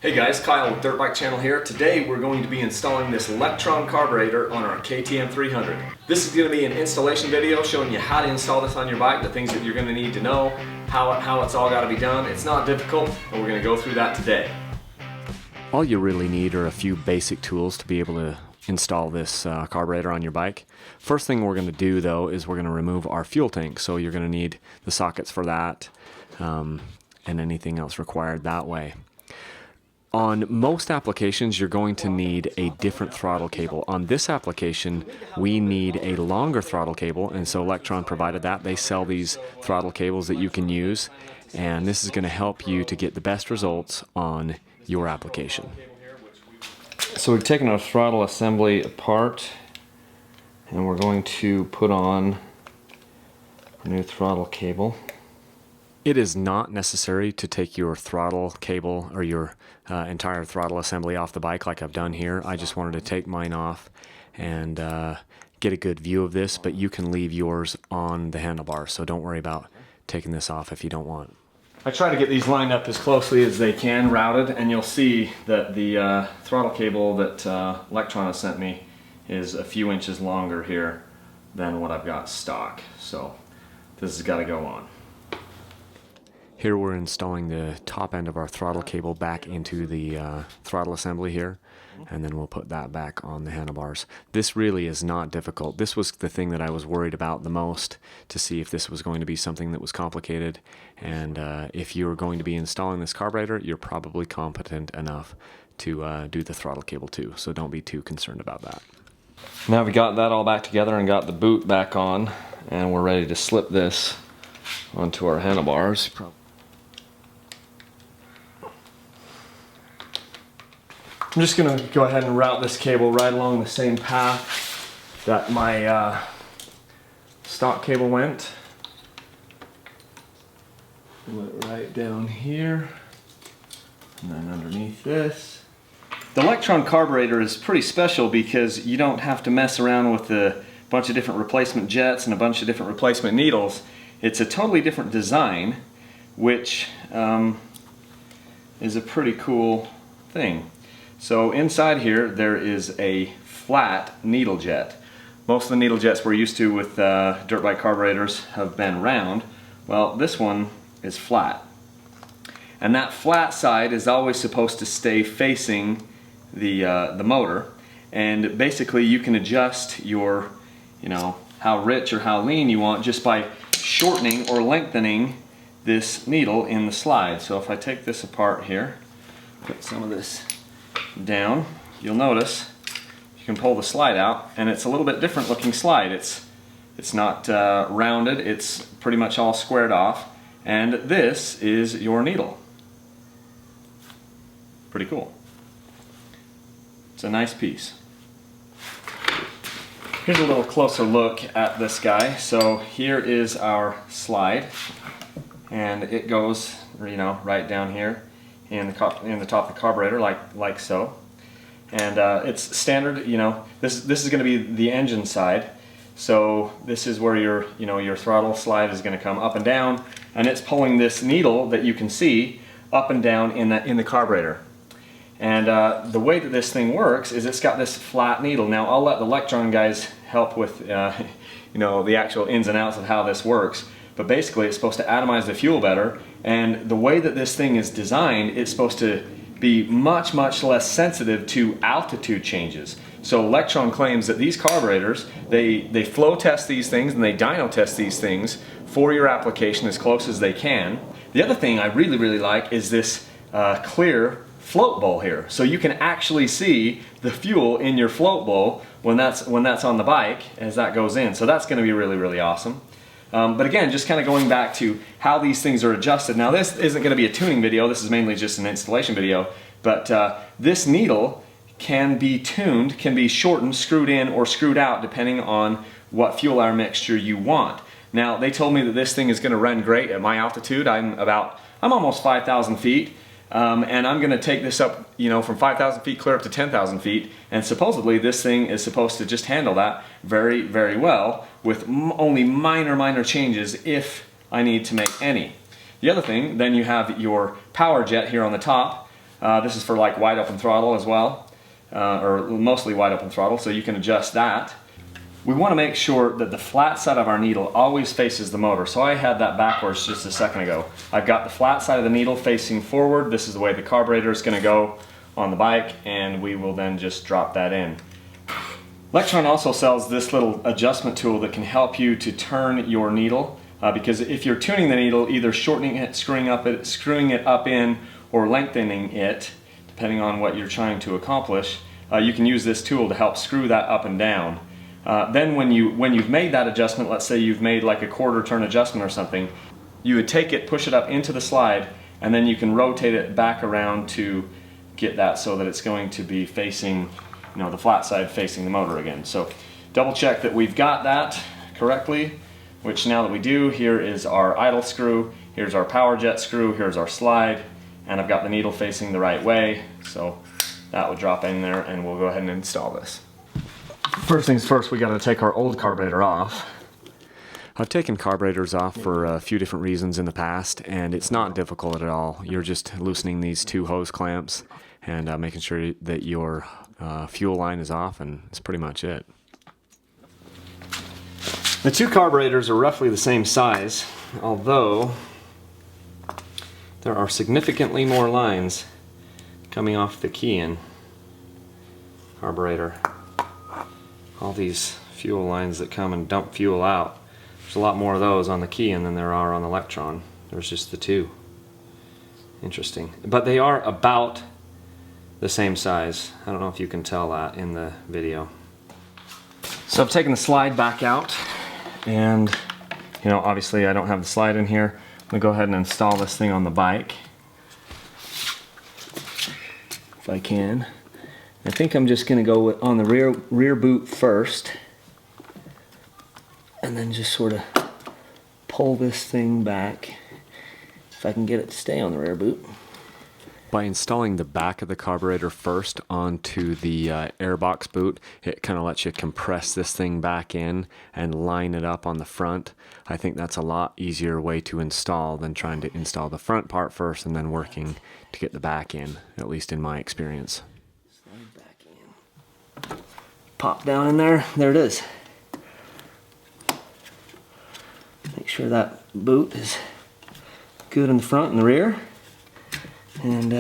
Hey guys, Kyle with Dirt Bike Channel here. Today we're going to be installing this Lectron carburetor on our KTM 300. This is going to be an installation video showing you how to install this on your bike, the things that you're going to need to know, how it's all got to be done. It's not difficult, but we're going to go through that today. All you really need are a few basic tools to be able to install this carburetor on your bike. First thing we're going to do though is we're going to remove our fuel tank. So you're going to need the sockets for that and anything else required that way. On most applications, you're going to need a different throttle cable. On this application, we need a longer throttle cable, and so Lectron provided that. They sell these throttle cables that you can use, and this is going to help you to get the best results on your application. So we've taken our throttle assembly apart, and we're going to put on a new throttle cable. It is not necessary to take your throttle cable or your entire throttle assembly off the bike like I've done here. I just wanted to take mine off and get a good view of this, but you can leave yours on the handlebar, so don't worry about taking this off if you don't want. I try to get these lined up as closely as they can, routed, and you'll see that the throttle cable that Lectron has sent me is a few inches longer here than what I've got stock, so this has got to go on. Here we're installing the top end of our throttle cable back into the throttle assembly here, and then we'll put that back on the handlebars. This really is not difficult. This was the thing that I was worried about the most, to see if this was going to be something that was complicated, and if you're going to be installing this carburetor, you're probably competent enough to do the throttle cable too, so don't be too concerned about that. Now we got that all back together and got the boot back on, and we're ready to slip this onto our handlebars. I'm just going to go ahead and route this cable right along the same path that my stock cable went. Right down here, and then underneath this. The Lectron carburetor is pretty special because you don't have to mess around with a bunch of different replacement jets and a bunch of different replacement needles. It's a totally different design, which is a pretty cool thing. So inside here there is a flat needle jet. Most of the needle jets we're used to with dirt bike carburetors have been round. Well, this one is flat. And that flat side is always supposed to stay facing the motor. And basically you can adjust your, how rich or how lean you want just by shortening or lengthening this needle in the slide. So if I take this apart here, put some of this down, you'll notice you can pull the slide out, and it's a little bit different looking slide. It's not rounded, it's pretty much all squared off, and this is your needle. Pretty cool. It's a nice piece. Here's a little closer look at this guy. So here is our slide, and it goes right down here in the top of the carburetor, like so, and it's standard. This is going to be the engine side, so this is where your throttle slide is going to come up and down, and it's pulling this needle that you can see up and down in the carburetor. And the way that this thing works is it's got this flat needle. Now I'll let the Lectron guys help with the actual ins and outs of how this works. But basically it's supposed to atomize the fuel better, and the way that this thing is designed, it's supposed to be much less sensitive to altitude changes. So Lectron claims that these carburetors, they flow test these things and they dyno test these things for your application as close as they can. The other thing I really like is this clear float bowl here. So you can actually see the fuel in your float bowl when that's on the bike as that goes in. So that's going to be really awesome. But again, just kind of going back to how these things are adjusted. Now this isn't going to be a tuning video, this is mainly just an installation video, but this needle can be tuned, can be shortened, screwed in, or screwed out depending on what fuel air mixture you want. Now they told me that this thing is going to run great at my altitude. I'm almost 5,000 feet. And I'm going to take this up, from 5,000 feet clear up to 10,000 feet, and supposedly this thing is supposed to just handle that very well with only minor changes if I need to make any. The other thing, then you have your power jet here on the top. This is for like wide open throttle as well, or mostly wide open throttle, so you can adjust that. We want to make sure that the flat side of our needle always faces the motor. So I had that backwards just a second ago. I've got the flat side of the needle facing forward. This is the way the carburetor is going to go on the bike, and we will then just drop that in. Lectron also sells this little adjustment tool that can help you to turn your needle, because if you're tuning the needle, either shortening it, screwing it up in, or lengthening it, depending on what you're trying to accomplish, you can use this tool to help screw that up and down. Then when you've made that adjustment, let's say you've made like a quarter turn adjustment or something, you would take it, push it up into the slide, and then you can rotate it back around to get that so that it's going to be facing, the flat side facing the motor again. So double check that we've got that correctly, which now that we do, here is our idle screw, here's our power jet screw, here's our slide, and I've got the needle facing the right way, so that would drop in there, and we'll go ahead and install this. First things first, we got to take our old carburetor off. I've taken carburetors off for a few different reasons in the past, and it's not difficult at all. You're just loosening these two hose clamps and making sure that your fuel line is off, and that's pretty much it. The two carburetors are roughly the same size, although there are significantly more lines coming off the KTM carburetor. All these fuel lines that come and dump fuel out. There's a lot more of those on the KTM than there are on the Lectron. There's just the two. Interesting. But they are about the same size. I don't know if you can tell that in the video. So I've taken the slide back out, and obviously I don't have the slide in here. I'm gonna go ahead and install this thing on the bike if I can. I think I'm just going to go on the rear boot first, and then just sort of pull this thing back if I can get it to stay on the rear boot. By installing the back of the carburetor first onto the airbox boot, it kind of lets you compress this thing back in and line it up on the front. I think that's a lot easier way to install than trying to install the front part first and then working to get the back in, at least in my experience. Pop down in there, there it is. Make sure that boot is good in the front and the rear, and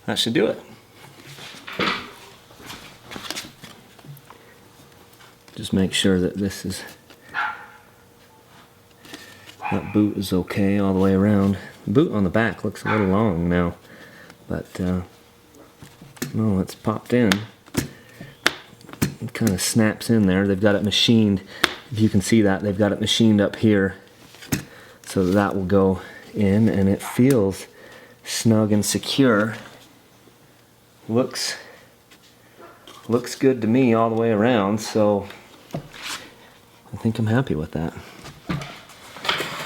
that should do it. Just make sure that that boot is okay all the way around. The boot on the back looks a little long now, but no, it's popped in. It kind of snaps in there. They've got it machined. If you can see that, they've got it machined up here so that will go in, and it feels snug and secure. Looks good to me all the way around, so I think I'm happy with that.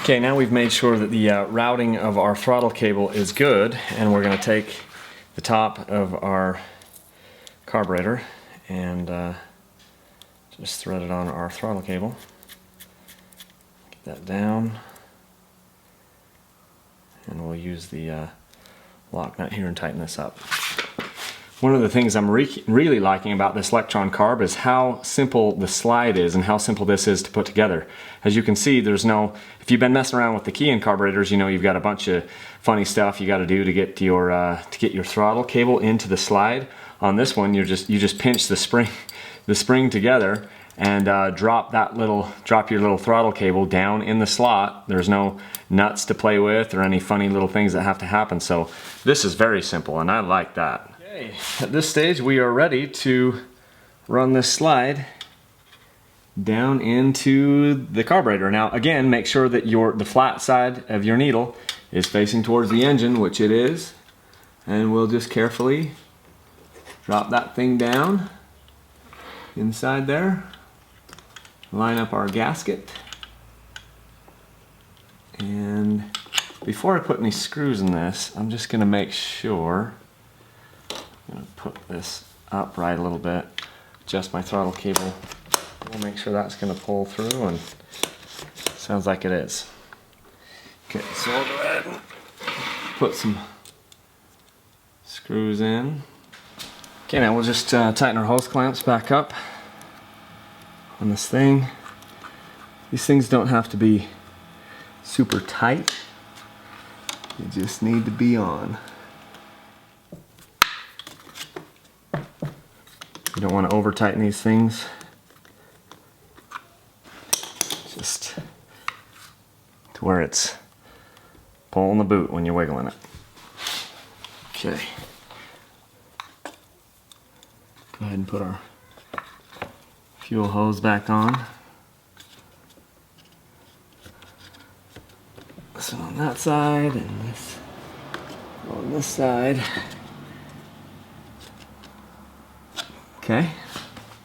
Okay, now we've made sure that the routing of our throttle cable is good, and we're going to take the top of our carburetor and just thread it on our throttle cable. Get that down, and we'll use the lock nut here and tighten this up. One of the things I'm really liking about this Lectron carb is how simple the slide is and how simple this is to put together. As you can see, there's no, if you've been messing around with the KTM carburetors, you've got a bunch of funny stuff you got to do to get your throttle cable into the slide. On this one, you just pinch the spring together and drop your little throttle cable down in the slot. There's no nuts to play with or any funny little things that have to happen. So this is very simple, and I like that. Okay, at this stage we are ready to run this slide down into the carburetor. Now again, make sure that the flat side of your needle is facing towards the engine, which it is, and we'll just carefully drop that thing down inside there, line up our gasket, and before I put any screws in this, I'm just going to make sure, I'm going to put this upright a little bit, adjust my throttle cable, we'll make sure that's going to pull through, and sounds like it is. Okay, so I'll go ahead and put some screws in. Okay, now we'll just tighten our hose clamps back up on this thing. These things don't have to be super tight. You just need to be on. You don't want to over tighten these things. Just to where it's pulling the boot when you're wiggling it. Okay. Go ahead and put our fuel hose back on. This one on that side and this on this side. Okay.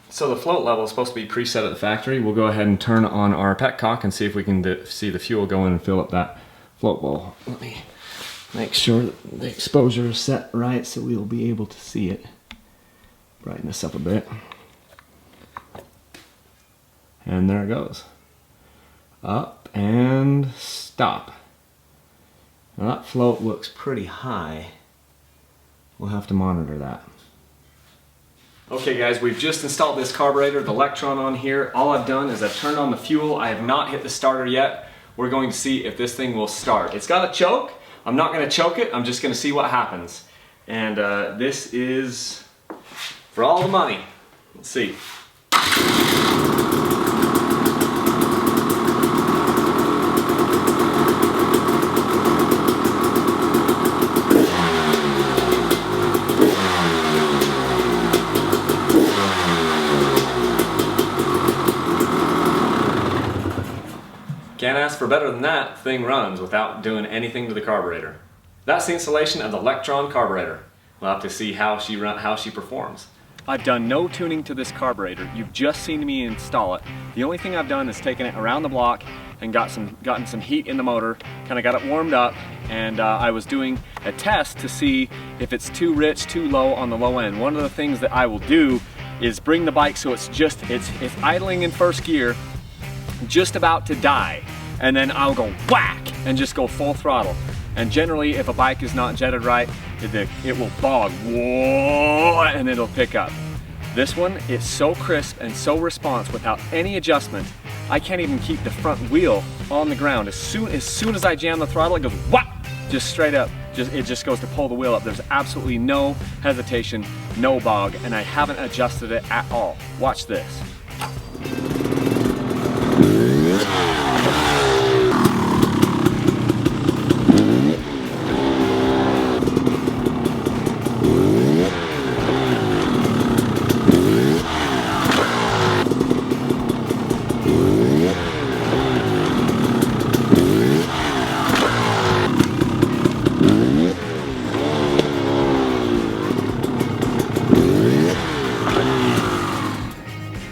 So the float level is supposed to be preset at the factory. We'll go ahead and turn on our petcock and see if we can see the fuel go in and fill up that float bowl. Let me make sure that the exposure is set right so we'll be able to see it. Brighten this up a bit. And there it goes. Up and stop. Now that float looks pretty high. We'll have to monitor that. Okay guys, we've just installed this carburetor, the Lectron on here. All I've done is I've turned on the fuel. I have not hit the starter yet. We're going to see if this thing will start. It's got a choke. I'm not going to choke it. I'm just going to see what happens. And this is for all the money. Let's see. Can't ask for better than that. Thing runs without doing anything to the carburetor. That's the installation of the Lectron carburetor. We'll have to see how she performs. I've done no tuning to this carburetor. You've just seen me install it. The only thing I've done is taken it around the block and gotten some heat in the motor, kind of got it warmed up, and I was doing a test to see if it's too rich, too low on the low end. One of the things that I will do is bring the bike so it's idling in first gear, just about to die, and then I'll go whack and just go full throttle. And generally, if a bike is not jetted right, it will bog, whoa, and it'll pick up. This one is so crisp and so response without any adjustment. I can't even keep the front wheel on the ground. As soon as I jam the throttle, it goes whack, just straight up. It just goes to pull the wheel up. There's absolutely no hesitation, no bog, and I haven't adjusted it at all. Watch this.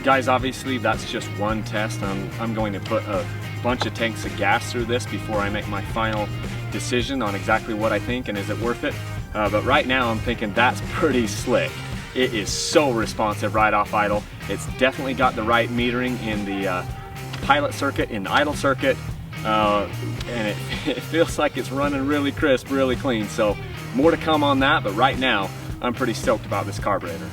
Guys, obviously that's just one test. I'm going to put a bunch of tanks of gas through this before I make my final decision on exactly what I think and is it worth it. But right now I'm thinking that's pretty slick. It is so responsive right off idle. It's definitely got the right metering in the pilot circuit, in the idle circuit, and it feels like it's running really crisp, really clean. So more to come on that, but right now I'm pretty stoked about this carburetor.